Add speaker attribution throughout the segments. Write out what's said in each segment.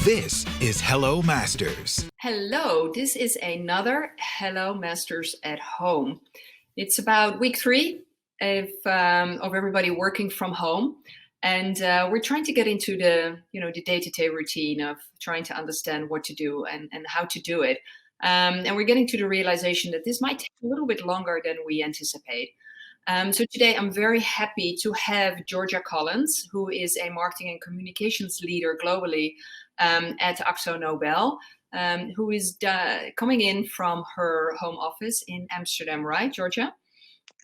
Speaker 1: This is HelloMasters.
Speaker 2: Hello, this is another HelloMasters at Home. It's about week 3 of everybody working from home. And we're trying to get into the day-to-day routine of trying to understand what to do and how to do it. And we're getting to the realization that this might take a little bit longer than we anticipate. So today I'm very happy to have Georgia Collins, who is a marketing and communications leader globally at Akzo Nobel, who is coming in from her home office in Amsterdam, right, Georgia?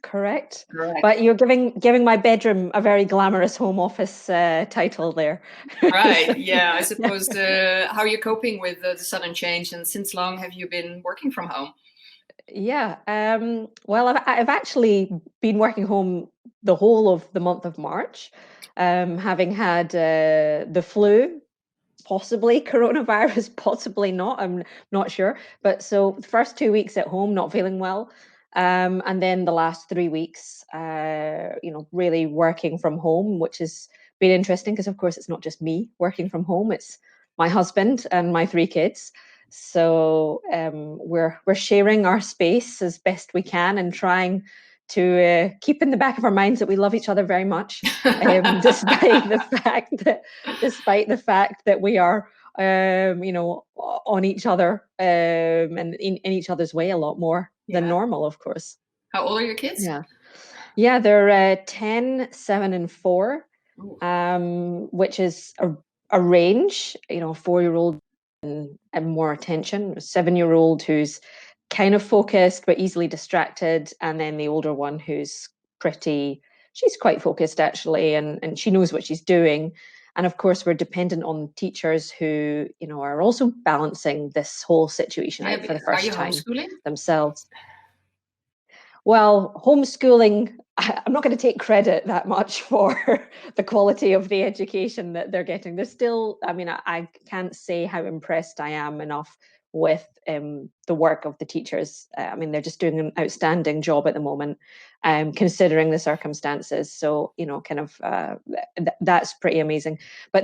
Speaker 3: Correct.
Speaker 2: Correct.
Speaker 3: But you're giving my bedroom a very glamorous home office title there.
Speaker 2: Right. Yeah. I suppose how are you coping with the sudden change, and since long have you been working from home?
Speaker 3: Yeah. Well, I've actually been working home the whole of the month of March, having had the flu, possibly coronavirus, possibly not. I'm not sure. But so the first 2 weeks at home, not feeling well. And then the last 3 weeks, really working from home, which has been interesting because, of course, it's not just me working from home. It's my husband and my 3 kids. So we're sharing our space as best we can and trying to keep in the back of our minds that we love each other very much, despite the fact that we are, on each other and in each other's way a lot more than normal, of course.
Speaker 2: How old are your kids?
Speaker 3: Yeah, they're 10, 7, and 4, which is a range. 4-year-old and more attention, a 7-year-old who's kind of focused but easily distracted, and then the older one who's she's quite focused actually, and she knows what she's doing. And of course, we're dependent on teachers who, are also balancing this whole situation out for the first time themselves. Well, homeschooling, I'm not going to take credit that much for the quality of the education that they're getting. There's still, I can't say how impressed I am enough with the work of the teachers. They're just doing an outstanding job at the moment, considering the circumstances. So, that's pretty amazing. But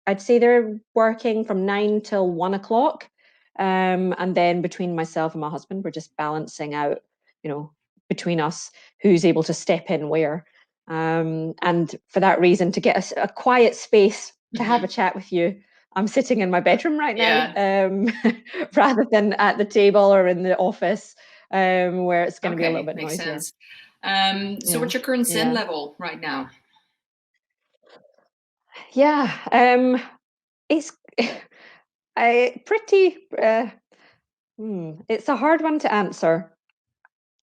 Speaker 3: I'd say they're working from 9 till 1 o'clock. And then between myself and my husband, we're just balancing out, between us, who's able to step in where. And for that reason, to get a quiet space to have a chat with you, I'm sitting in my bedroom right now, rather than at the table or in the office, where it's going to be a little bit noisier.
Speaker 2: Sense. So what's your current Zen level right now?
Speaker 3: Yeah, it's pretty, it's a hard one to answer.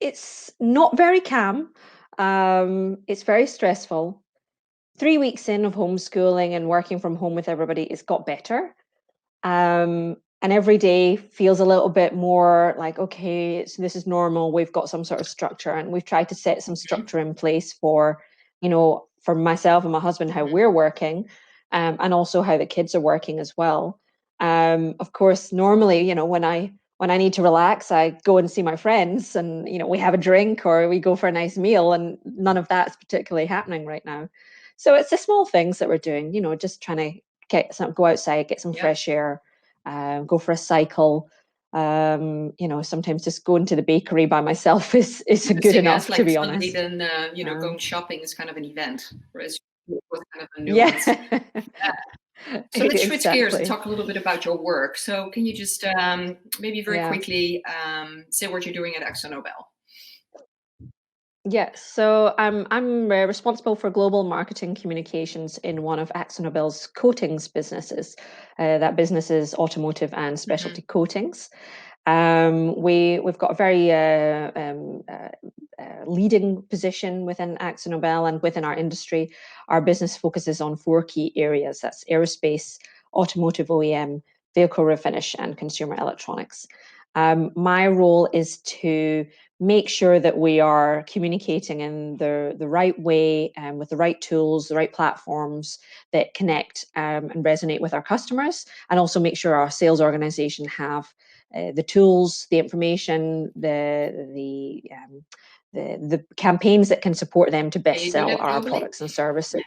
Speaker 3: It's not very calm. It's very stressful. 3 weeks in of homeschooling and working from home with everybody, it's got better. And every day feels a little bit more like, okay, this is normal. We've got some sort of structure, and we've tried to set some structure in place for myself and my husband, how we're working, and also how the kids are working as well. Of course, normally, when I need to relax, I go and see my friends, and we have a drink or we go for a nice meal, and none of that's particularly happening right now. So it's the small things that we're doing, just trying to go outside, get some fresh air, go for a cycle. Sometimes just going to the bakery by myself is good enough, to be honest.
Speaker 2: Then going shopping is kind of an event, whereas with kind of a nuance. So let's switch gears and talk a little bit about your work. So can you just maybe very quickly say what you're doing at Akzo Nobel?
Speaker 3: Yeah, so I'm responsible for global marketing communications in one of Akzo Nobel's coatings businesses. That business is Automotive and Specialty coatings. We've got a very leading position within Akzo Nobel, and within our industry, our business focuses on 4 key areas. That's aerospace, automotive OEM, vehicle refinish, and consumer electronics. My role is to make sure that we are communicating in the right way and with the right tools, the right platforms that connect and resonate with our customers, and also make sure our sales organization have the tools, the information, the campaigns that can support them to best sell our products and services.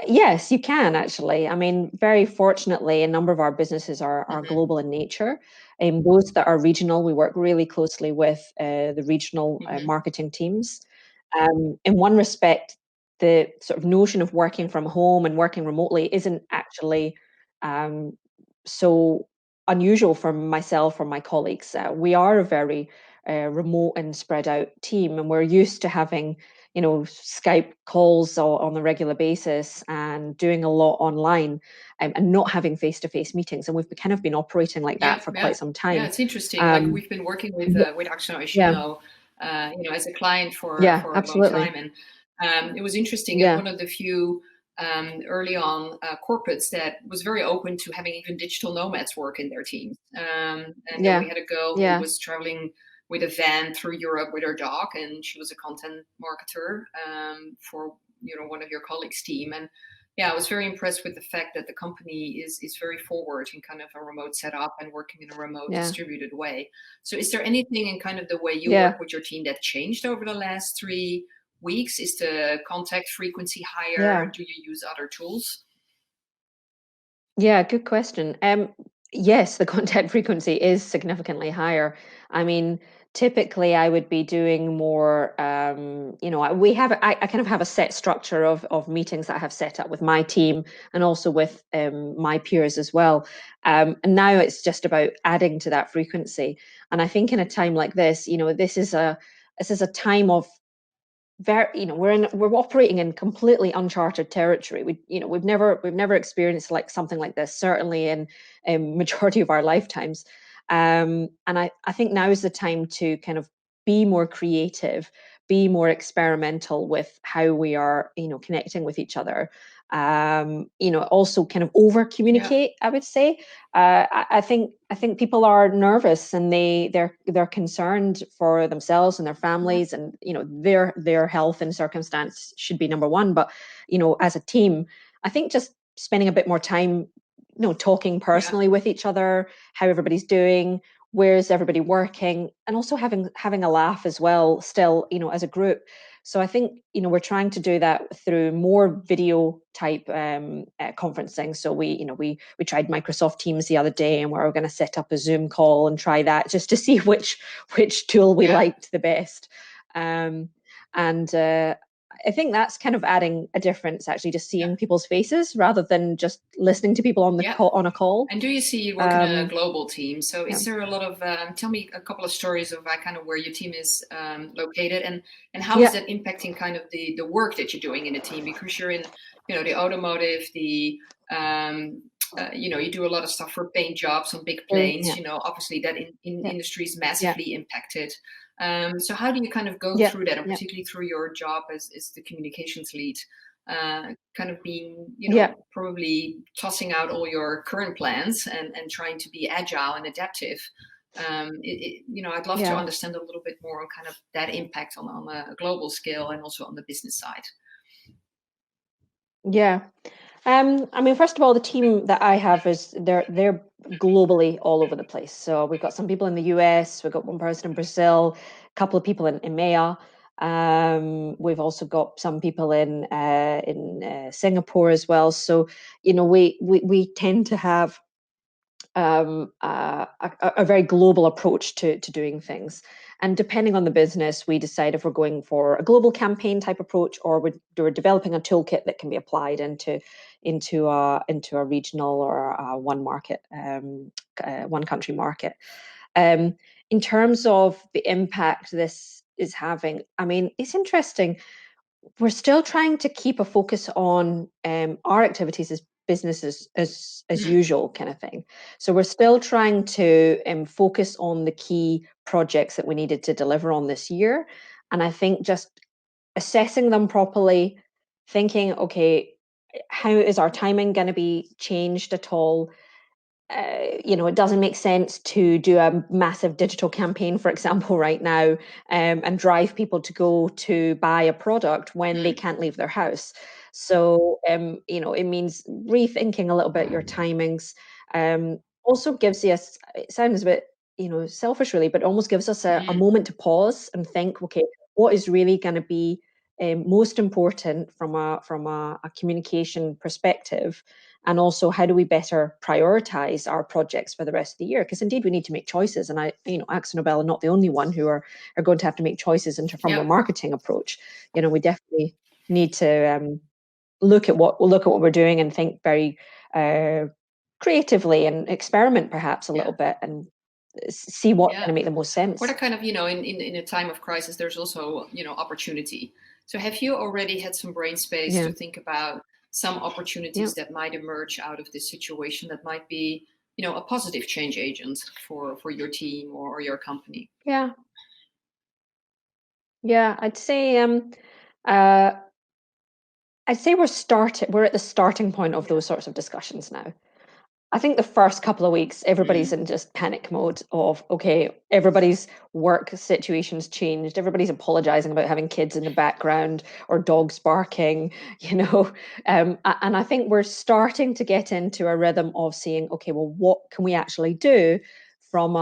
Speaker 3: Yes, you can actually. I mean, very fortunately, a number of our businesses are
Speaker 2: Hmm.
Speaker 3: global in nature. Those that are regional, we work really closely with the regional
Speaker 2: Hmm.
Speaker 3: marketing teams. In one respect, the sort of notion of working from home and working remotely isn't actually um, so unusual for myself or my colleagues. We are a very remote and spread out team, and we're used to having Skype calls on a regular basis and doing a lot online, and not having face-to-face meetings. And we've kind of been operating like
Speaker 2: Yeah,
Speaker 3: that for
Speaker 2: yeah,
Speaker 3: quite some
Speaker 2: yeah.
Speaker 3: time.
Speaker 2: It's interesting. Like
Speaker 3: Um,
Speaker 2: we've been working
Speaker 3: yeah,
Speaker 2: with Akzo, as
Speaker 3: yeah,
Speaker 2: as a client
Speaker 3: yeah,
Speaker 2: for a long
Speaker 3: absolutely.
Speaker 2: time, and it was interesting. And
Speaker 3: Yeah,
Speaker 2: one of the few early on corporates that was very open to having even digital nomads work in their teams. And then we
Speaker 3: yeah,
Speaker 2: had a girl who
Speaker 3: yeah,
Speaker 2: was traveling with a van through Europe with her dog, and she was a content marketer for one of your colleagues' team. And yeah, I was very impressed with the fact that the company is very forward in kind of a remote setup and working in a remote
Speaker 3: yeah,
Speaker 2: distributed way. So is there anything in kind of the way you
Speaker 3: yeah,
Speaker 2: work with your team that changed over the last 3 weeks? Is the contact frequency higher?
Speaker 3: yeah.
Speaker 2: Do you use other tools?
Speaker 3: Yeah, good question. Yes, the contact frequency is significantly higher. I mean, typically I would be doing more, I kind of have a set structure of meetings that I have set up with my team and also with my peers as well. And now it's just about adding to that frequency. And I think in a time like this, this is a time of we're operating in completely uncharted territory. We've never experienced like something like this, certainly in majority of our lifetimes. And I think now is the time to kind of be more creative, be more experimental with how we are connecting with each other. Also kind of over
Speaker 2: Yeah,
Speaker 3: communicate, I would say. I think people are nervous, and they're concerned for themselves and their
Speaker 2: yeah,
Speaker 3: families, and their health and circumstance should be number one. But as a team, I think just spending a bit more time, talking
Speaker 2: yeah,
Speaker 3: personally with each other, how everybody's doing, where's everybody working, and also having a laugh as well, still, as a group. So I think we're trying to do that through more video type conferencing. So we tried Microsoft Teams the other day, and we're going to set up a Zoom call and try that just to see which tool we
Speaker 2: yeah,
Speaker 3: liked the best. Um, and I think that's kind of adding a difference, actually, just
Speaker 2: yeah,
Speaker 3: seeing people's faces rather than just listening to people on the
Speaker 2: yeah.
Speaker 3: call on a call.
Speaker 2: And do you see you work in a
Speaker 3: Um,
Speaker 2: global team? So
Speaker 3: yeah,
Speaker 2: is there a lot of, tell me a couple of stories of kind of where your team is located, and how is
Speaker 3: yeah,
Speaker 2: that impacting kind of the work that you're doing in the team? Because you're in, the automotive, you do a lot of stuff for paint jobs on big planes,
Speaker 3: yeah,
Speaker 2: obviously that in
Speaker 3: yeah,
Speaker 2: industry is
Speaker 3: yeah,
Speaker 2: massively impacted. So how do you kind of go
Speaker 3: yeah,
Speaker 2: through that, and
Speaker 3: yeah,
Speaker 2: particularly through your job as the communications lead? Kind of being,
Speaker 3: yeah,
Speaker 2: probably tossing out all your current plans and trying to be agile and adaptive. I'd love to
Speaker 3: yeah.
Speaker 2: understand a little bit more on kind of that impact on a global scale and also on the business side.
Speaker 3: Yeah. I mean, first of all, the team that I have is they're globally all over the place. So we've got some people in the US, we've got one person in Brazil, a couple of people in EMEA. We've also got some people in Singapore as well. So we tend to have a very global approach to doing things. And depending on the business, we decide if we're going for a global campaign type approach, or we're developing a toolkit that can be applied into a regional or one market, one country market. Um, in terms of the impact this is having, I mean, it's interesting. We're still trying to keep a focus on our activities as businesses as
Speaker 2: Mm,
Speaker 3: usual kind of thing. So we're still trying to focus on the key projects that we needed to deliver on this year. And I think just assessing them properly, thinking, okay, how is our timing going to be changed at all? It doesn't make sense to do a massive digital campaign, for example, right now, and drive people to go to buy a product when they
Speaker 2: mm,
Speaker 3: can't leave their house. So, it means rethinking a little bit your timings. Also gives us, it sounds a bit, selfish really, but almost gives us a
Speaker 2: mm,
Speaker 3: moment to pause and think, okay, what is really going to be most important from a communication perspective, and also how do we better prioritize our projects for the rest of the year? Because indeed we need to make choices, and Akzo Nobel are not the only one who are going to have to make choices from a marketing approach. We definitely need to look at what we're doing and think very creatively and experiment perhaps a little bit and see what's going to make the most sense.
Speaker 2: What are kind of, in a time of crisis, there's also, opportunity. So have you already had some brain space to think about some opportunities that might emerge out of this situation that might be, a positive change agent for your team or your company?
Speaker 3: Yeah, I'd say we're at the starting point of those sorts of discussions now. I think the first couple of weeks, everybody's in just panic mode of, okay, everybody's work situation's changed. Everybody's apologizing about having kids in the background or dogs barking, and I think we're starting to get into a rhythm of seeing, okay, well, what can we actually do from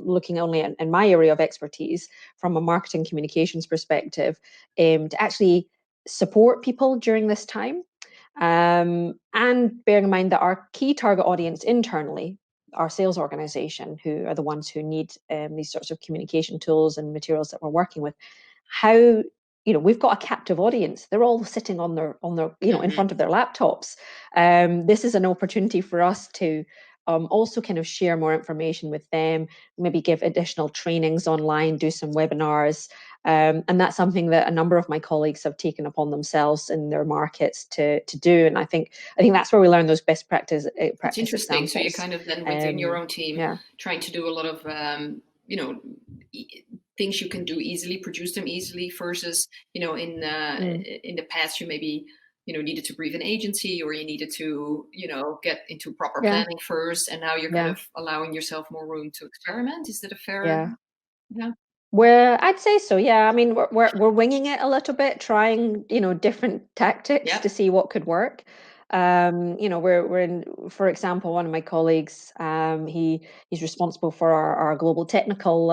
Speaker 3: looking only in my area of expertise, from a marketing communications perspective, to actually support people during this time. And bearing in mind that our key target audience internally, our sales organization, who are the ones who need these sorts of communication tools and materials that we're working with, how we've got a captive audience. They're all sitting on their in front of their laptops. This is an opportunity for us to also kind of share more information with them, maybe give additional trainings online, do some webinars. And that's something that a number of my colleagues have taken upon themselves in their markets to do. And I think that's where we learn those best practice
Speaker 2: It's interesting.
Speaker 3: examples.
Speaker 2: So you're kind of then within your own team trying to do a lot of, things you can do easily, produce them easily versus, in the past, you maybe, needed to brief an agency or you needed to, get into proper planning first. And now you're kind of allowing yourself more room to experiment. Is that a fair? Yeah.
Speaker 3: Well, I'd say so. Yeah. I mean, we're winging it a little bit, trying, different tactics to see what could work. We're in, for example, one of my colleagues, he's responsible for our global technical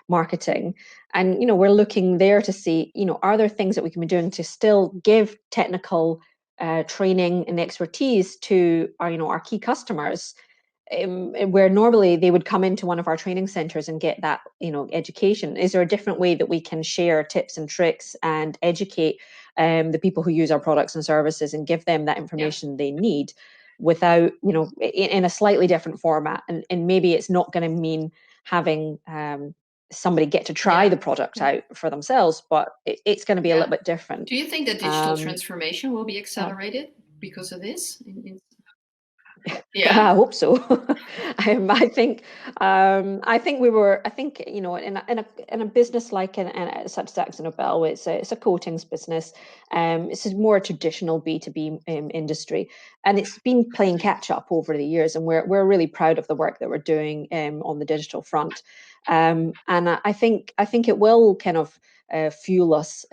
Speaker 3: marketing. And, we're looking there to see, are there things that we can be doing to still give technical training and expertise to our key customers, where normally they would come into one of our training centers and get that, education. Is there a different way that we can share tips and tricks and educate the people who use our products and services and give them that information they need without, in a slightly different format? And maybe it's not going to mean having somebody get to try the product out for themselves, but it's going to be a little bit different.
Speaker 2: Do you think that digital transformation will be accelerated because of this?
Speaker 3: I hope so. I think in a business like such as Akzo Nobel, it's a coatings business. It's a more traditional B2B industry, and it's been playing catch up over the years. And we're really proud of the work that we're doing on the digital front. And I think it will kind of fuel us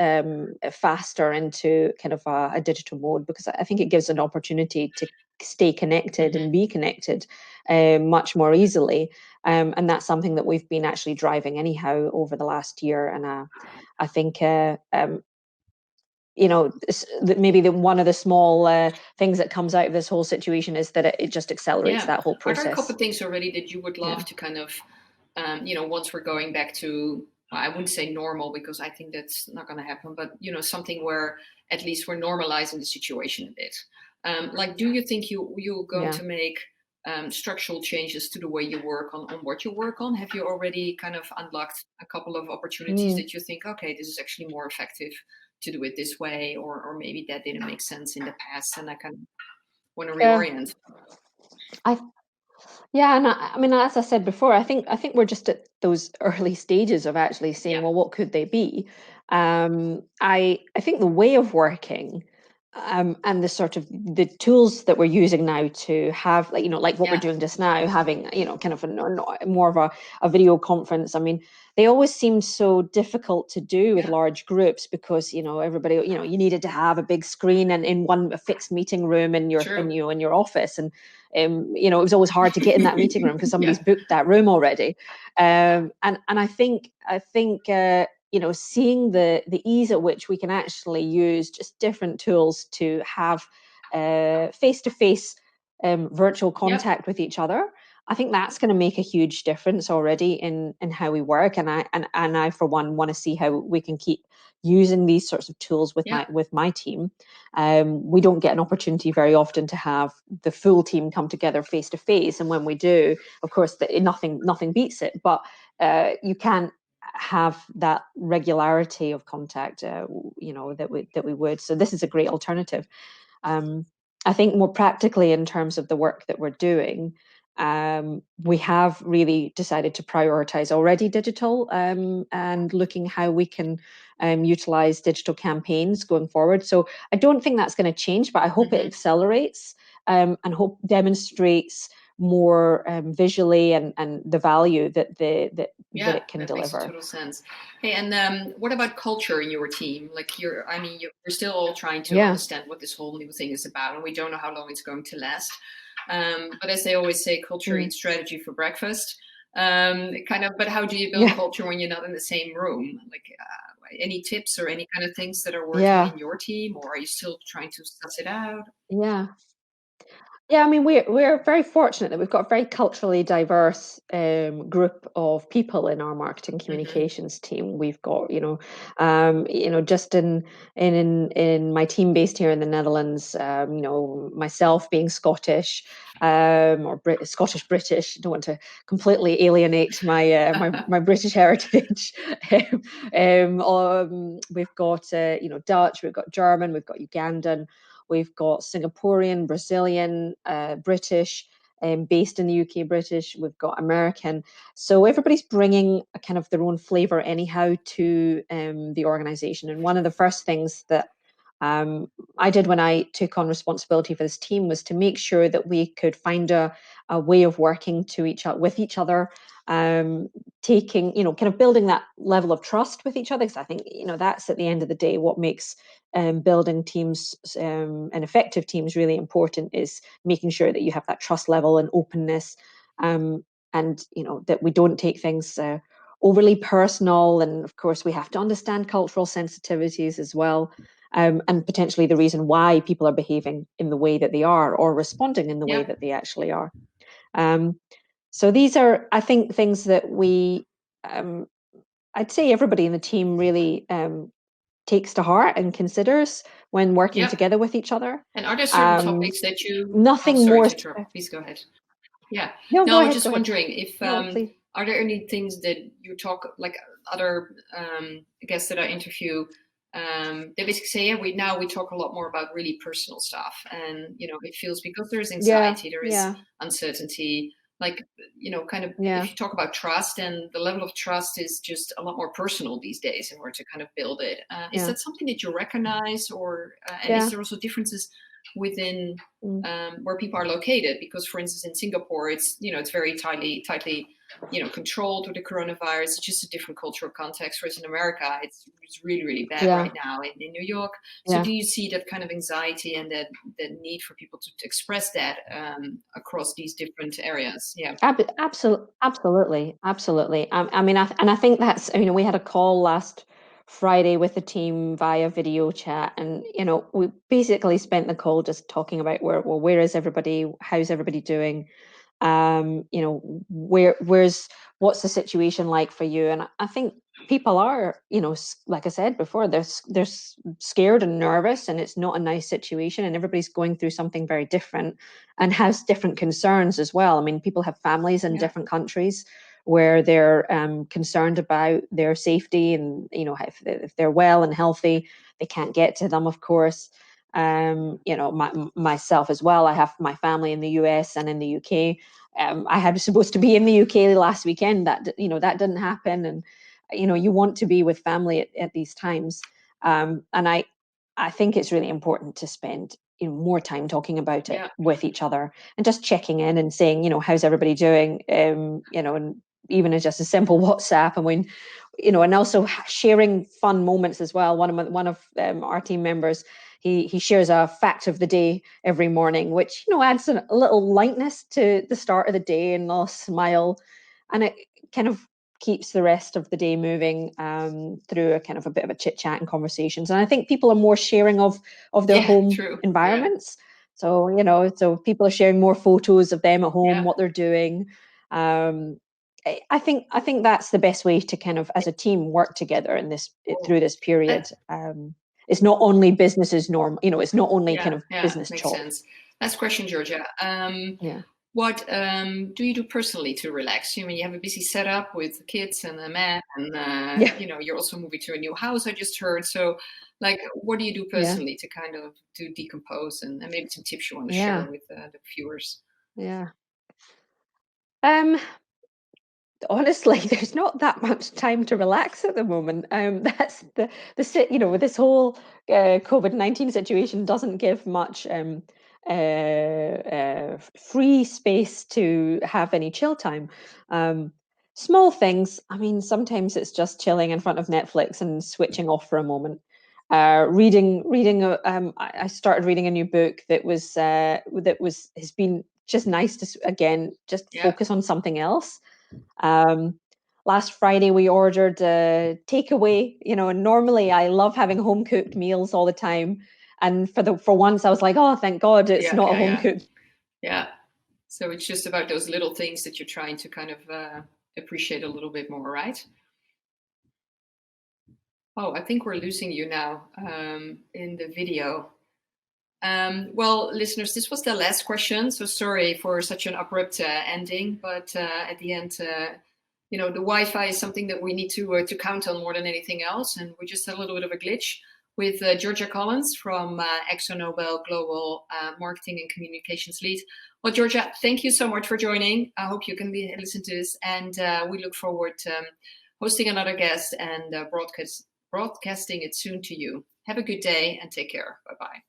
Speaker 3: faster into kind of a digital mode, because I think it gives an opportunity to stay connected and be connected much more easily. And that's something that we've been actually driving anyhow over the last year. And I think, maybe one of the small things that comes out of this whole situation is that it just accelerates that whole process.
Speaker 2: Are there a couple of things already that you would love to kind of, once we're going back to, I wouldn't say normal, because I think that's not going to happen, but, something where at least we're normalizing the situation a bit. Do you think you're going to make structural changes to the way you work on what you work on? Have you already kind of unlocked a couple of opportunities that you think, okay, this is actually more effective to do it this way, or maybe that didn't make sense in the past and I kind of want to reorient?
Speaker 3: And I mean, as I said before, I think we're just at those early stages of actually saying, well, what could they be? I think the way of working and the sort of the tools that we're using now to have, like, like what we're
Speaker 2: Yeah.
Speaker 3: doing just now, having, kind of more of a video conference. I mean, they always seemed so difficult to do with
Speaker 2: Yeah.
Speaker 3: large groups because, everybody, you needed to have a big screen and in a fixed meeting room in your,
Speaker 2: True.
Speaker 3: in your office. And, it was always hard to get in that meeting room because somebody's booked that room already. And I think, seeing the ease at which we can actually use just different tools to have face-to-face virtual contact with each other, I think that's going to make a huge difference already in how we work. And I for one want to see how we can keep using these sorts of tools with my team. We don't get an opportunity very often to have the full team come together face to face, and when we do, of course, nothing beats it. But you can't have that regularity of contact, that we would. So this is a great alternative. I think more practically in terms of the work that we're doing, we have really decided to prioritize already digital, and looking how we can utilize digital campaigns going forward. So I don't think that's going to change, but I hope it accelerates, and hope demonstrates more visually and the value that that it can
Speaker 2: that
Speaker 3: deliver.
Speaker 2: Makes total sense. Hey, and what about culture in your team? Like you're still all trying to understand what this whole new thing is about, and we don't know how long it's going to last. But as they always say, culture eats strategy for breakfast. But how do you build culture when you're not in the same room? Like, any tips or any kind of things that are working in your team, or are you still trying to suss it out?
Speaker 3: Yeah, I mean, we're very fortunate that we've got a very culturally diverse group of people in our marketing communications team. We've got, just in my team based here in the Netherlands, myself being Scottish, or Scottish British. Don't want to completely alienate my my British heritage. We've got Dutch, we've got German, we've got Ugandan. We've got Singaporean, Brazilian, British, based in the UK, British. We've got American. So everybody's bringing a kind of their own flavor anyhow to the organization. And one of the first things that I did when I took on responsibility for this team was to make sure that we could find a way of working with each other, taking, kind of building that level of trust with each other. Because I think, that's at the end of the day what makes building teams, and effective teams, really important, is making sure that you have that trust level and openness, and that we don't take things overly personal. And of course, we have to understand cultural sensitivities as well. And potentially the reason why people are behaving in the way that they are, or responding in the way that they actually are. So these are, I think, things that I'd say everybody in the team really takes to heart and considers when working together with each other.
Speaker 2: And are there certain topics that you?
Speaker 3: Nothing
Speaker 2: sorry
Speaker 3: more.
Speaker 2: to interrupt. Please go ahead. Yeah.
Speaker 3: No,
Speaker 2: I was
Speaker 3: ahead,
Speaker 2: just wondering if are there any things that you talk, like other guests that I interview, they basically say, we talk a lot more about really personal stuff, and it feels, because there's anxiety, there is uncertainty, like if you talk about trust, and the level of trust is just a lot more personal these days in order to kind of build it. Is that something that you recognize, or and is there also differences within where people are located? Because, for instance, in Singapore, it's it's very tightly controlled with the coronavirus. It's just a different cultural context. Whereas in America, it's really, really bad right now in New York. So do you see that kind of anxiety and that need for people to express that across these different areas?
Speaker 3: Absolutely. I mean, I think that's, we had a call last Friday with the team via video chat, and we basically spent the call just talking about where is everybody, how's everybody doing, what's the situation like for you. And I think people are, like I said before, they're scared and nervous, and it's not a nice situation, and everybody's going through something very different and has different concerns as well. I mean, people have families in different countries where they're concerned about their safety, and if they're well and healthy, they can't get to them, of course. Myself as well, I have my family in the US and in the UK. I had supposed to be in the UK last weekend. That didn't happen, and you want to be with family at these times. And I think it's really important to spend more time talking about it
Speaker 2: Yeah.
Speaker 3: with each other and just checking in and saying, how's everybody doing? And even as just a simple WhatsApp, and and also sharing fun moments as well. One of our team members, he shares a fact of the day every morning, which adds a little lightness to the start of the day, and a smile, and it kind of keeps the rest of the day moving through a kind of a bit of a chit chat and conversations. And I think people are more sharing of their home
Speaker 2: True.
Speaker 3: environments. So so people are sharing more photos of them at home, what they're doing. I think that's the best way to kind of, as a team, work together in this through this period. It's not only business as normal, it's not only kind of business
Speaker 2: makes
Speaker 3: chop.
Speaker 2: sense. Last question, Georgia. What do you do personally to relax? You have a busy setup with kids and a man, and you're also moving to a new house, I just heard. So, what do you do personally to kind of decompose, and maybe some tips you want to share with the viewers?
Speaker 3: Yeah. Honestly, there's not that much time to relax at the moment. That's with this whole COVID-19 situation doesn't give much free space to have any chill time. Small things. I mean, sometimes it's just chilling in front of Netflix and switching off for a moment. Reading. I started reading a new book that has been just nice to again just focus on something else. Last Friday we ordered a takeaway, and normally I love having home cooked meals all the time. And for once I was like, oh, thank God it's not a home cooked.
Speaker 2: Yeah. So it's just about those little things that you're trying to kind of appreciate a little bit more, right? Oh, I think we're losing you now in the video. Well, listeners, this was the last question. So sorry for such an abrupt ending, but at the end, the Wi-Fi is something that we need to count on more than anything else. And we just had a little bit of a glitch with Georgia Collins from Akzo Nobel Global Marketing and Communications Lead. Well, Georgia, thank you so much for joining. I hope you can listen to this, and we look forward to hosting another guest and broadcasting it soon to you. Have a good day and take care. Bye-bye.